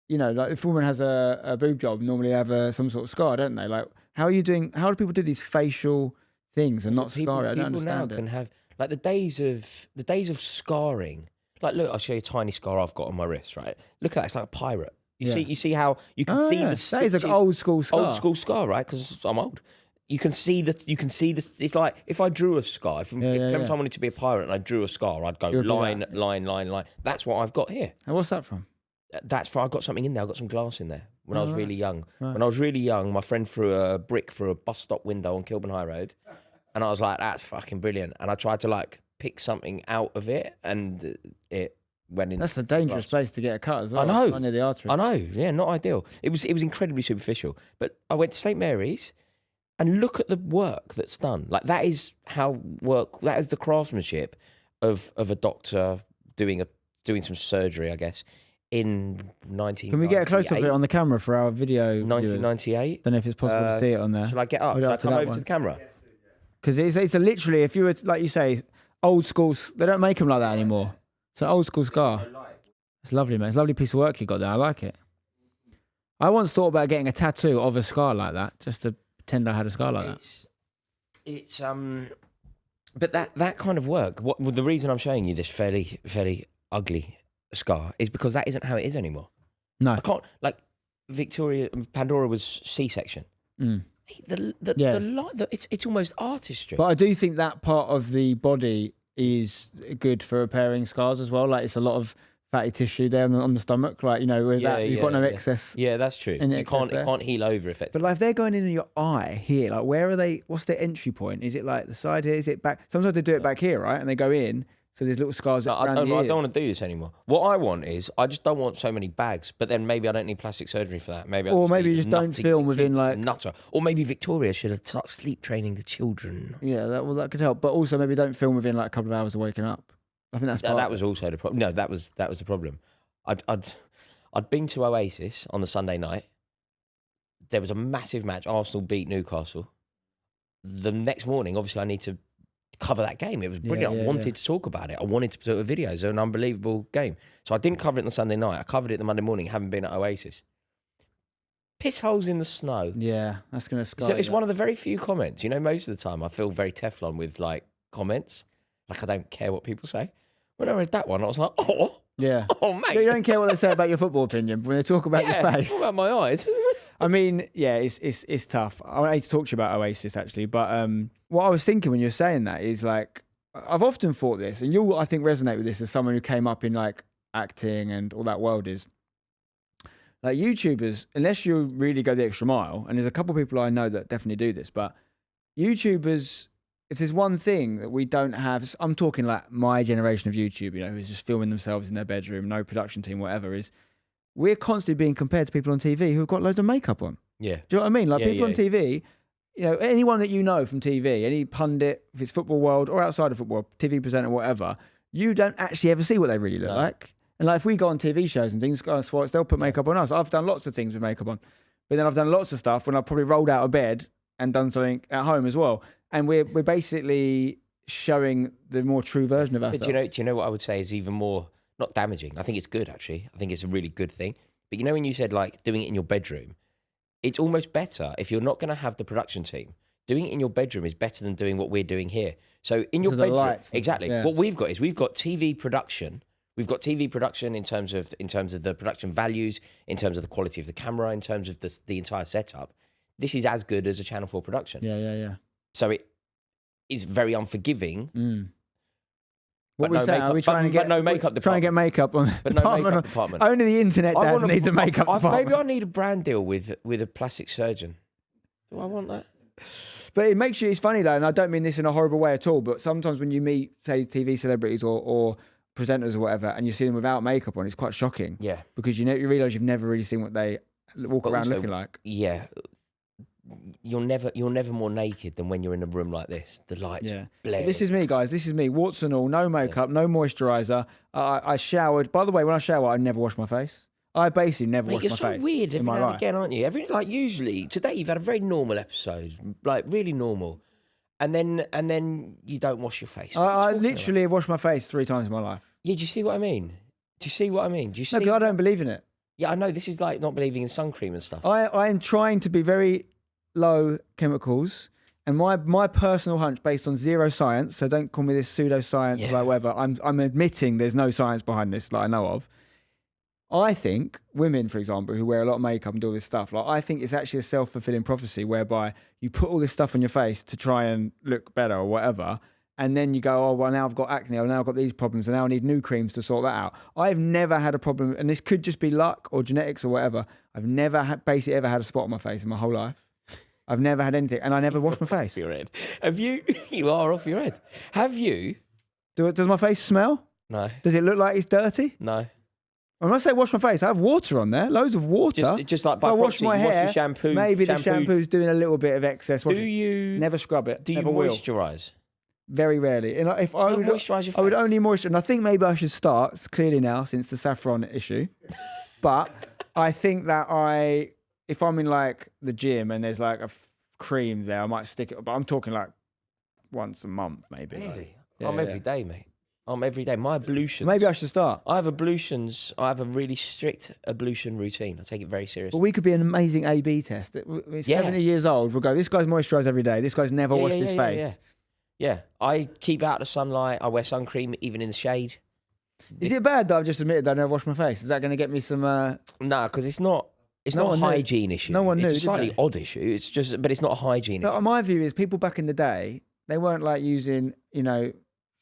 you know, like if a woman has a boob job, normally have some sort of scar, don't they? Like, how are you doing? How do people do these facial things and not scar it? I don't understand. People now can have like the days of scarring. Like, look, I'll show you a tiny scar I've got on my wrist. Right, look at that. It's like a pirate. You see how you can see the stitches. That is an old school scar, right? Because I'm old. You can see the. It's like if I drew a scar. If every time I wanted to be a pirate and I drew a scar, I'd go line. That's what I've got here. And what's that from? That's for. I got something in there. I got some glass in there when I was really young. Right. When I was really young, my friend threw a brick through a bus stop window on Kilburn High Road, and I was like, "That's fucking brilliant." And I tried to like pick something out of it, and it. That's a dangerous place to get a cut as well. I know. Right near the artery. I know. Yeah, not ideal. It was incredibly superficial. But I went to St Mary's, and look at the work that's done. Like that is the craftsmanship of a doctor doing some surgery, I guess, in 1998. Can we get a close up of it on the camera for our video? 1998. Don't know if it's possible to see it on there. Shall I get up? Shall I come over to the camera? Because it's a literally, if you were like you say, old school. They don't make them like that anymore. It's an old school scar. It's lovely, man. It's a lovely piece of work you got there. I like it. I once thought about getting a tattoo of a scar like that, just to pretend I had a scar like that. But that kind of work. The reason I'm showing you this fairly ugly scar is because that isn't how it is anymore. No, I can't. Like Pandora was C-section. It's almost artistry. But I do think that part of the body is good for repairing scars as well. Like it's a lot of fatty tissue there on the stomach. Like, you know, with that you've got no excess. Yeah, that's true. It can't heal over effectively. But like if they're going in your eye here, like where are they? What's their entry point? Is it like the side here? Is it back? Sometimes they do it back here, right? And they go in. So there's little scars around the ears. I don't want to do this anymore. What I want is, I just don't want so many bags. But then maybe I don't need plastic surgery for that. Maybe you just don't film within like nutter. Or maybe Victoria should have started sleep training the children. Yeah, that could help. But also maybe don't film within like a couple of hours of waking up. I think that's That was also the problem. No, that was the problem. I'd been to Oasis on the Sunday night. There was a massive match. Arsenal beat Newcastle. The next morning, obviously, I need to cover that game. It was brilliant. I wanted to talk about it. I wanted to put a video. It was an unbelievable game. So I didn't cover it on the Sunday night. I covered it the Monday morning, having been at Oasis. Piss holes in the snow. Yeah, that's going to scar. So it's one of the very few comments. Most of the time I feel very Teflon with like comments. Like I don't care what people say. When I read that one, I was like, oh. Yeah. Oh, mate. You don't care what they say about your football opinion, but when they talk about your face. What about my eyes? I mean, yeah, it's tough. I need to talk to you about Oasis, actually. But what I was thinking when you're saying that is like, I've often thought this, and you'll, I think, resonate with this as someone who came up in like acting and all that world is, like YouTubers, unless you really go the extra mile, and there's a couple of people I know that definitely do this, but YouTubers, if there's one thing that we don't have, I'm talking like my generation of YouTube, who's just filming themselves in their bedroom, no production team, whatever, is we're constantly being compared to people on TV who've got loads of makeup on. Yeah. Do you know what I mean? Like people on TV, anyone that you know from TV, any pundit, if it's football world or outside of football, TV presenter, whatever, you don't actually ever see what they really look like. And like if we go on TV shows and things, they'll put makeup on us. I've done lots of things with makeup on, but then I've done lots of stuff when I've probably rolled out of bed and done something at home as well. And we're basically showing the more true version of ourselves. But do you know what I would say is even more, not damaging? I think it's good, actually. I think it's a really good thing. But when you said like doing it in your bedroom, it's almost better if you're not going to have the production team. Doing it in your bedroom is better than doing what we're doing here. So in your bedroom, exactly. Yeah. What we've got TV production. We've got TV production in terms of the production values, in terms of the quality of the camera, in terms of the entire setup. This is as good as a Channel 4 production. Yeah. So it is very unforgiving. Mm. What we're saying, are we trying to get no makeup department? Trying to get makeup on, but no makeup department. Only the internet does need a makeup department. Maybe I need a brand deal with a plastic surgeon. Do I want that? But it makes you. It's funny though, and I don't mean this in a horrible way at all. But sometimes when you meet, say, TV celebrities or presenters or whatever, and you see them without makeup on, it's quite shocking. Yeah, because you realise you've never really seen what they walk around looking like. Yeah. You're never more naked than when you're in a room like this. The lights blare. This is me, guys. This is me. Warts and all. No makeup, no moisturiser. I showered. By the way, when I shower, I never wash my face. I basically never wash my face. You're so weird every now and again, aren't you? Usually today you've had a very normal episode, like really normal, and then you don't wash your face. I literally have washed my face 3 times in my life. Yeah, do you see what I mean? Do you see what I mean? No, because I don't believe in it. Yeah, I know. This is like not believing in sun cream and stuff. I am trying to be very low chemicals, and my personal hunch based on zero science, so don't call me this pseudoscience or like whatever, I'm admitting there's no science behind this that I know of. I think women, for example, who wear a lot of makeup and do all this stuff, like I think it's actually a self-fulfilling prophecy whereby you put all this stuff on your face to try and look better or whatever, and then you go, oh, well, now I've got acne, or now I've got these problems, and now I need new creams to sort that out. I've never had a problem, and this could just be luck or genetics or whatever. I've never basically ever had a spot on my face in my whole life. I've never had anything, and I never wash my face. Off your head. Have you? You are off your head. Have you? Does my face smell? No. Does it look like it's dirty? No. When I say wash my face, I have water on there, loads of water. Just like by if I wash my hair, wash your shampoo. Maybe the shampoo's doing a little bit of excess. Do you? Never scrub it. Do you never moisturise? Very rarely. And if I would moisturise your face. I would only moisturise. And I think maybe I should start. It's clearly now since the saffron issue, but I think that if I'm in like the gym and there's like a cream there, I might stick it. But I'm talking like once a month, maybe. Really? I'm every day, mate. I'm every day. My ablutions. Maybe I should start. I have ablutions. I have a really strict ablution routine. I take it very seriously. But we could be an amazing A/B test. It's 70 years old. We'll go, this guy's moisturised every day. This guy's never washed his face. Yeah. I keep out the sunlight. I wear sun cream even in the shade. Is it bad that I've just admitted that I never wash my face? Is that going to get me some... No, because it's not a hygiene issue. No one knew. It's a slightly odd issue. But it's not a hygiene issue. My view is people back in the day, they weren't like using,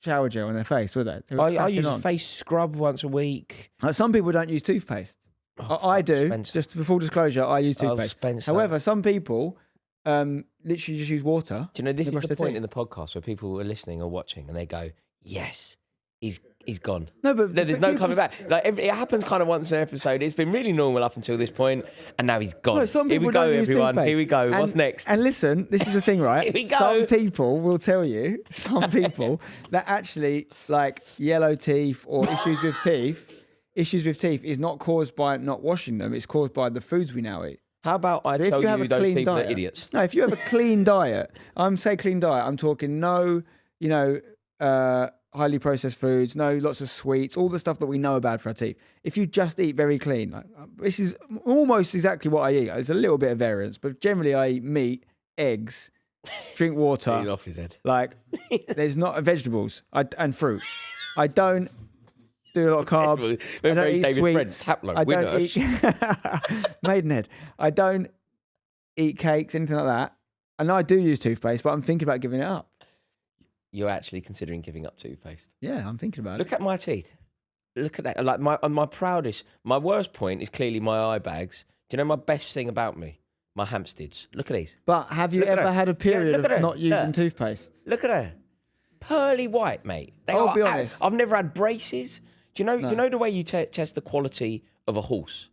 shower gel on their face, were they? I use a face scrub once a week. Some people don't use toothpaste. I do. Spencer. Just for full disclosure, I use toothpaste. However, some people literally just use water. Do you know, this is the point in the podcast where people are listening or watching and they go, yes, he's he's gone. No, but There's no coming back. Like it happens kind of once an episode. It's been really normal up until this point, and now he's gone. No, some Here we people go, don't use everyone. toothpaste. Here we go. What's next? And listen, this is the thing, right? Here we go. Some people will tell you, some people that actually like yellow teeth or issues with teeth is not caused by not washing them. It's caused by the foods we now eat. How about I tell you those people are idiots? No, if you have a clean diet, I'm talking no, highly processed foods, no lots of sweets, all the stuff that we know about for our teeth. If you just eat very clean, like, this is almost exactly what I eat. There's a little bit of variance, but generally I eat meat, eggs, drink water. He's off his head. Like there's not vegetables and fruit. I don't do a lot of carbs. I don't eat sweets. I don't eat Maidenhead. I don't eat cakes, anything like that. And I do use toothpaste, but I'm thinking about giving it up. You're actually considering giving up toothpaste? Yeah, I'm thinking about it. Look at my teeth. Look at that. Like my worst point is clearly my eye bags. Do you know my best thing about me? My Hampsteads. Look at these. But have you ever had a period of not using toothpaste? Look at her. Pearly white, mate. I'll be honest. I've never had braces. Do you know? No. You know the way you test the quality of a horse?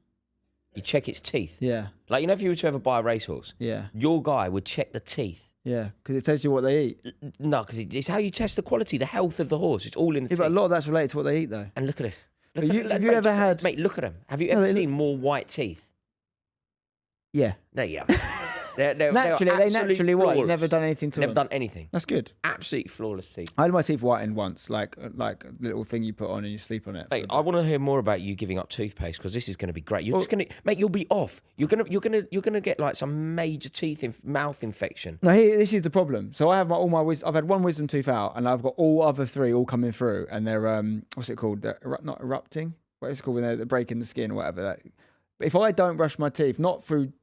You check its teeth. Yeah. Like if you were to ever buy a racehorse. Yeah. Your guy would check the teeth. Yeah, because it tells you what they eat. No, because it's how you test the quality, the health of the horse. It's all in the teeth. But a lot of that's related to what they eat, though. And look at this. Have you ever had... Mate, look at them. Have you ever seen more white teeth? Yeah. No, you haven't. They naturally white. You've never done anything to them. Never done anything. That's good. Absolutely flawless teeth. I had my teeth whitened once, like a little thing you put on and you sleep on it. Mate, I want to hear more about you giving up toothpaste because this is going to be great. You're just going to, mate. You'll be off. You're gonna get like some major mouth infection. No, this is the problem. So I have I've had one wisdom tooth out, and I've got all other three all coming through, and they're what's it called? They're not erupting. What is it called when they're breaking the skin or whatever? If I don't brush my teeth, not through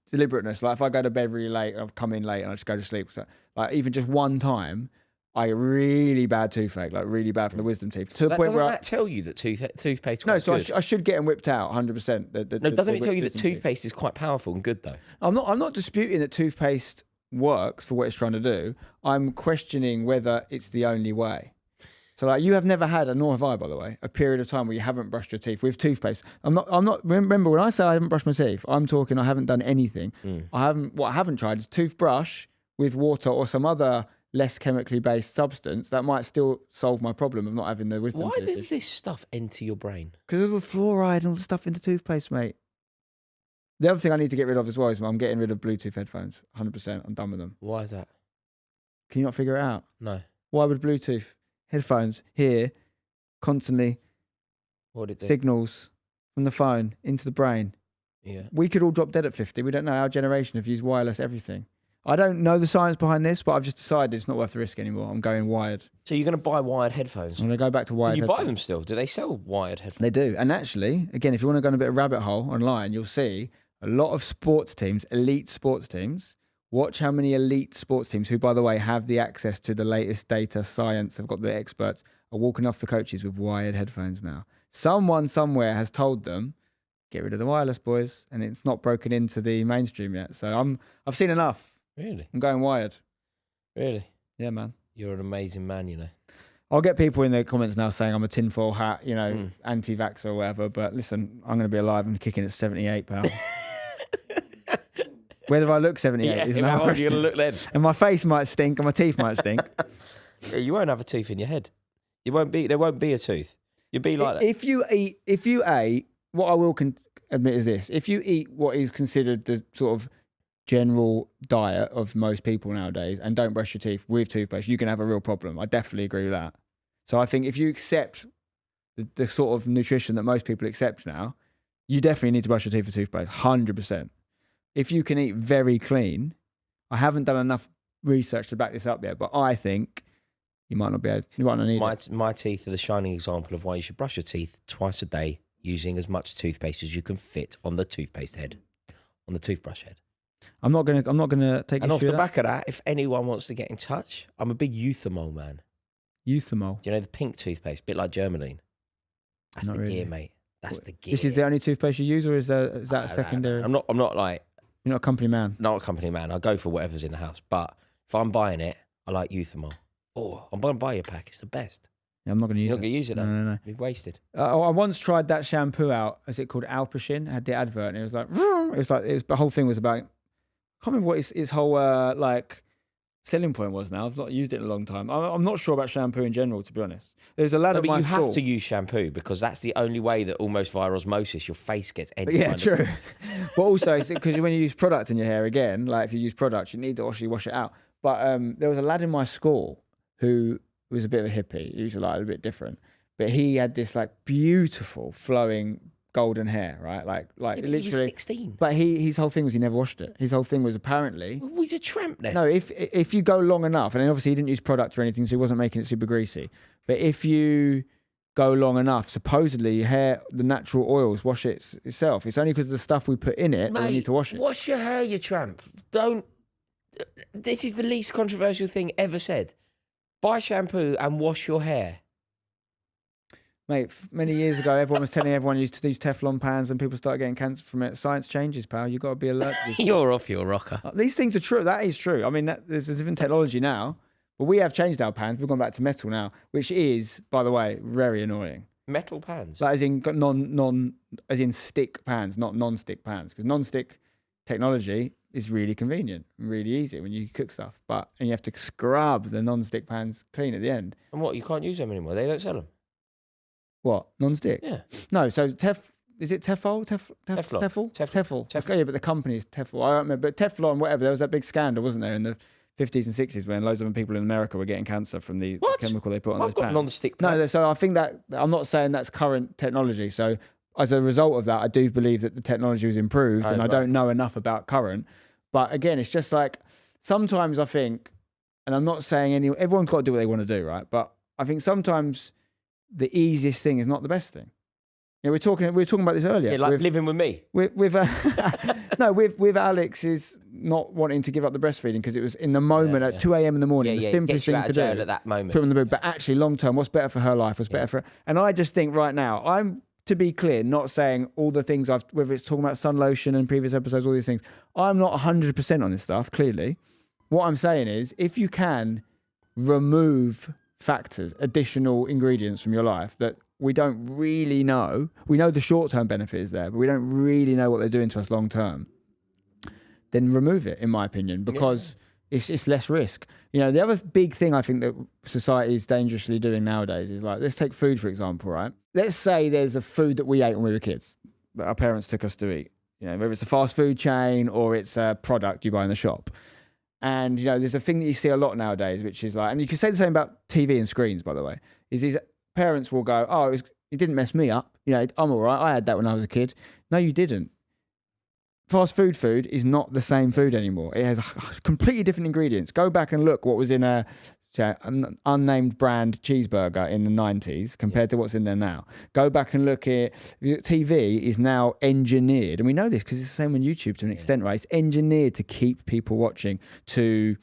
deliberateness, like if I go to bed really late, I've come in late and I just go to sleep. So, like even just one time, I get really bad toothache, like really bad from the wisdom teeth. To the point where that tell you that toothpaste? No, so I should get them whipped out 100%. No, doesn't it tell you that toothpaste is quite powerful and good though? I'm not disputing that toothpaste works for what it's trying to do. I'm questioning whether it's the only way. So like you have never had, nor have I, by the way, a period of time where you haven't brushed your teeth with toothpaste. I'm not. Remember when I say I haven't brushed my teeth, I'm talking I haven't done anything. What I haven't tried is toothbrush with water or some other less chemically based substance that might still solve my problem of not having the wisdom. Why does this stuff enter your brain? Because of the fluoride and all the stuff into toothpaste, mate. The other thing I need to get rid of as well is I'm getting rid of Bluetooth headphones. 100%. I'm done with them. Why is that? Can you not figure it out? No. Why would Bluetooth headphones here constantly signals from the phone into the brain? Yeah. We could all drop dead at 50. We don't know. Our generation have used wireless everything. I don't know the science behind this, but I've just decided it's not worth the risk anymore. I'm going wired. So you're going to buy wired headphones? I'm going to go back to wired headphones. You buy them headphones. still? Do they sell wired headphones? They do. And actually, again, if you want to go on a bit of rabbit hole online, you'll see a lot of sports teams, elite sports teams. Watch how many elite sports teams, who, by the way, have the access to the latest data science, they've got the experts, are walking off the coaches with wired headphones now. Someone somewhere has told them, get rid of the wireless, boys, and it's not broken into the mainstream yet. So I've seen enough. Really? I'm going wired. Really? Yeah, man. You're an amazing man, you know. I'll get people in the comments now saying I'm a tinfoil hat, anti-vaxxer or whatever, but listen, I'm going to be alive and kicking at 78, pal. Whether I look 78 is another question. You're going to look then. And my face might stink and my teeth might stink. Yeah, you won't have a tooth in your head. There won't be a tooth. You'll be like that. If you ate, what I will admit is this: if you eat what is considered the sort of general diet of most people nowadays and don't brush your teeth with toothpaste, you can have a real problem. I definitely agree with that. So I think if you accept the sort of nutrition that most people accept now, you definitely need to brush your teeth with toothpaste, 100%. If you can eat very clean, I haven't done enough research to back this up yet, but I think you might not need it. My teeth are the shining example of why you should brush your teeth twice a day using as much toothpaste as you can fit on the toothpaste head, on the toothbrush head. I'm not gonna take. And off the back of that, if anyone wants to get in touch, I'm a big Euthymol man. Euthymol. Do you know the pink toothpaste, bit like Germaline? That's not the really. gear, mate. That's the gear. This is the only toothpaste you use, or is that a secondary? I'm not like. You're not a company man. Not a company man. I go for whatever's in the house. But if I'm buying it, I like Euthymol. Oh, I'm going to buy you a pack. It's the best. Yeah, I'm not going to use it. You're not going to use it, though. No. You've wasted. I once tried that shampoo out. Is it called Alpachin? Had the advert, and it was like, the whole thing was about. I can't remember what his whole like selling point was. Now I've not used it in a long time. I'm not sure about shampoo in general, to be honest. There's a lad at my school. You have to use shampoo because that's the only way that almost via osmosis your face gets any. Yeah, true. But also, it's because when you use product in your hair again, like if you use product, you need to actually wash it out. But there was a lad in my school who was a bit of a hippie. He was like a bit different, but he had this like beautiful flowing golden hair, right? Like literally. He was 16. But his whole thing was he never washed it. His whole thing was apparently. Well, he's a tramp then. No, if you go long enough, and then obviously he didn't use product or anything, so he wasn't making it super greasy. But if you go long enough, supposedly your hair, the natural oils wash itself. It's only because of the stuff we put in it that we need to wash it. Wash your hair, you tramp. Don't. This is the least controversial thing ever said. Buy shampoo and wash your hair. Mate, many years ago, everyone was telling everyone used to use Teflon pans and people started getting cancer from it. Science changes, pal. You've got to be alert. You're off your rocker. These things are true. That is true. I mean, there's different technology now, but we have changed our pans. We've gone back to metal now, which is, by the way, very annoying. Metal pans? Like as in stick pans, not non-stick pans. Because non-stick technology is really convenient and really easy when you cook stuff. And you have to scrub the non-stick pans clean at the end. And what, you can't use them anymore? They don't sell them? What? Non-stick? Yeah. No, so is it Teflon? Teflon. Teflon. Yeah, but the company is Teflon. I don't remember. But Teflon, whatever, there was that big scandal, wasn't there, in the 50s and 60s when loads of people in America were getting cancer from the chemical they put on those pans. I've got non-stick pans. No, so I think that, I'm not saying that's current technology. So as a result of that, I do believe that the technology was improved and I don't know enough about current. But again, it's just like, sometimes I think, and I'm not saying everyone's got to do what they want to do, right? But I think sometimes the easiest thing is not the best thing. Yeah, we were talking about this earlier. Yeah, like living with me. With Alex is not wanting to give up the breastfeeding because it was in the moment at 2 a.m. in the morning, the simplest thing to do. At that moment. Put on the boob. But actually, long term, what's better for her life? What's better for her? And I just think right now, I'm, to be clear, not saying all the things whether it's talking about sun lotion and previous episodes, all these things. I'm not 100% on this stuff, clearly. What I'm saying is, if you can remove factors, additional ingredients from your life that we don't really know. We know the short-term benefit is there, but we don't really know what they're doing to us long-term. Then remove it, in my opinion, because it's less risk. You know, the other big thing I think that society is dangerously doing nowadays is like, let's take food, for example, right? Let's say there's a food that we ate when we were kids that our parents took us to eat. You know, whether it's a fast food chain or it's a product you buy in the shop. And, you know, there's a thing that you see a lot nowadays, which is like, and you can say the same about TV and screens, by the way, is these parents will go, oh, it didn't mess me up. You know, I'm all right. I had that when I was a kid. No, you didn't. Fast food is not the same food anymore. It has completely different ingredients. Go back and look what was in an unnamed brand cheeseburger in the 90s compared to what's in there now. Go back and look at TV is now engineered. And we know this because it's the same on YouTube to an extent, right? It's engineered to keep people watching, to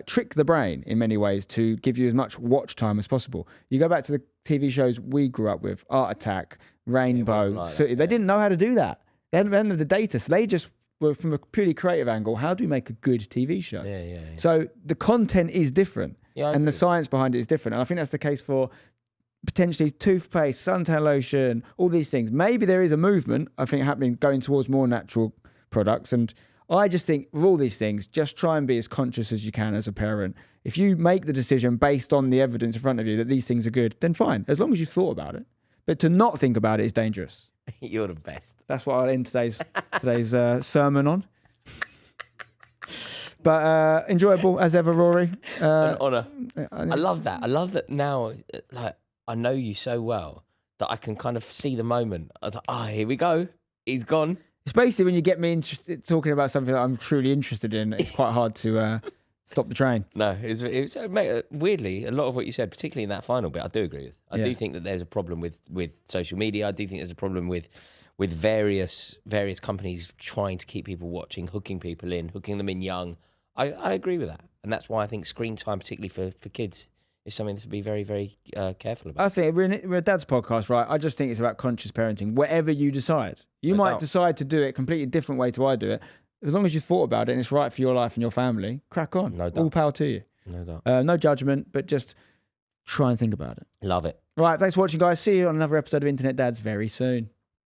trick the brain in many ways, to give you as much watch time as possible. You go back to the TV shows we grew up with, Art Attack, Rainbow, they didn't know how to do that. They hadn't had the data, so they just were, from a purely creative angle, how do we make a good TV show? Yeah. So the content is different, and the science behind it is different. And I think that's the case for potentially toothpaste, suntan lotion, all these things. Maybe there is a movement, I think, happening, going towards more natural products. And I just think with all these things, just try and be as conscious as you can as a parent. If you make the decision based on the evidence in front of you that these things are good, then fine, as long as you've thought about it. But to not think about it is dangerous. You're the best. That's what I'll end today's sermon on. But enjoyable as ever, Rory. An honour. I love that. I love that now. Like, I know you so well that I can kind of see the moment. I was like, here we go. He's gone. It's basically when you get me interested, talking about something that I'm truly interested in, it's quite hard to stop the train. No, it's mate, weirdly, a lot of what you said, particularly in that final bit, I do agree with. I do think that there's a problem with social media. I do think there's a problem with various companies trying to keep people watching, hooking people in, hooking them in young. I agree with that. And that's why I think screen time, particularly for kids, is something to be very, very careful about. I think we're a dad's podcast, right? I just think it's about conscious parenting, whatever you decide. You might decide to do it a completely different way to I do it. As long as you've thought about it and it's right for your life and your family, crack on. No doubt. All power to you. No doubt. No judgment, but just Try and think about it. Love it. Right, thanks for watching, guys. See you on another episode of Internet Dads very soon.